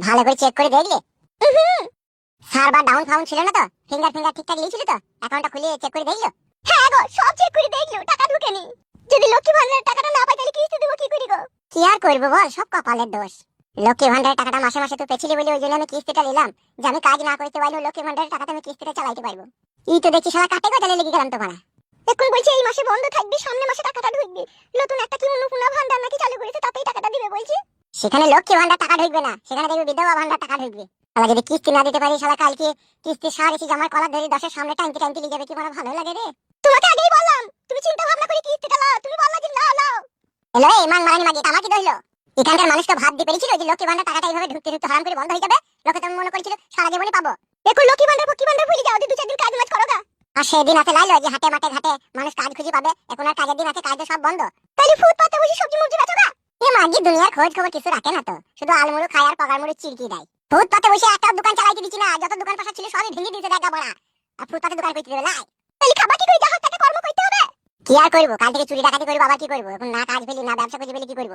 ভালো করে চেক করে দেখলে? সার্ভার ডাউন ফাউন ছিল না তো? ফিঙ্গার ঠিকঠাক লিয়েছিল তো? অ্যাকাউন্টটা খুলে চেক করে দেখলো? হ্যাঁ গো, সব চেক করে দেখলো, টাকা ঢোকেনি। যদি লক্ষ্মী ভান্ডারের টাকাটা না পাই তাহলে কিস্তি দেবো কি করি গো? কি আর করবো বল, সব কপালের দোষ। লক্ষ্মী ভান্ডারের টাকাটা মাসে মাসে তুই পেছিলি বলে ওই জন্য আমি কিস্তিটা নিলাম, যে আমি কাজ না করতে পারলেও লক্ষ্মী ভান্ডারের টাকাটা আমি কিস্তিটা চালাইতে পারবো। ই তো দেখছি সারা কাটে গজালে লেগে গেলাম তোমার। এখন বলছে এই মাসে বন্ধ থাকবে, সামনে মাসে টাকাটা ঢুকবে। নতুন একটা কি অন্নপূর্ণা ভান্ডার নাকি চালু করেছে, তাতেই টাকাটা দিবে বলছে। সেখানে লক্ষ্মী ভান্ডার টাকা ঢুকবে না, সেখানে দেখবি বিধবা ভান্ডার টাকা ঢুকবে। শালা যদি কিস্তি না দিতে পারি, শালা কালকে কিস্তি সার এসে জামার কলার ধরে 10-এর সামনে টাইমতে লিয়ে যাবে, কি বড় ভালো লাগে রে। তোমাকে আগেই বললাম, তুমি চিন্তা ভাবনা করে কিস্তিটা লাও, তুমি বললা যে লাও লাও। এলো এই মান মারানি মাগি, আমার কি দইলো? এখানকার মানুষ তো ভাব দিয়ে পেরেছিল যে লক্ষ্মী ভান্ডার টাকাটা এইভাবে ঢুকতে ঢুকতে হারাম করে বন্ধ হয়ে যাবে। লোকে তো মনে করেছিল সারা জীবনই পাবো। এখন লক্ষ্মী ভান্ডার ভুলে যাও, 2-4 দিন কাজ মাজ করো গা। আর সেদিন আছে লাইলো যে হাটে মাঠে ঘাটে মানুষ কাজ খুঁজে পাবে, এখন আর কাজের দিন আছে, কাজ তো সব বন্ধ। তাহলে ফুটপাতে বসে সবজি মুরগি বেচো গা। এ মাগি দুনিয়ার খোঁজ খবর কিছু রাখে না তো, শুধু আলমুড়ো খায় আর পগার মুড়ো চিরকি দেয়। ফুটপাতে বসে একটা দোকান চালাইতে দিচ্ছি না, যত দোকান পাশা ছিল সবই ভেঙে দিয়েছে দেখা বড়া। আর ফুটপাতে দোকান করতে দেবে লাই? তাহলে খাবা কি করে, যা হাত টাকা কর্ম করতে হবে। কি আর করবো, কাল থেকে চুরি ডাকাতি করবো, আবার কি করবো? এখন না কাজ পেলি না ব্যবসা খুঁজে পেলি, কি করবো?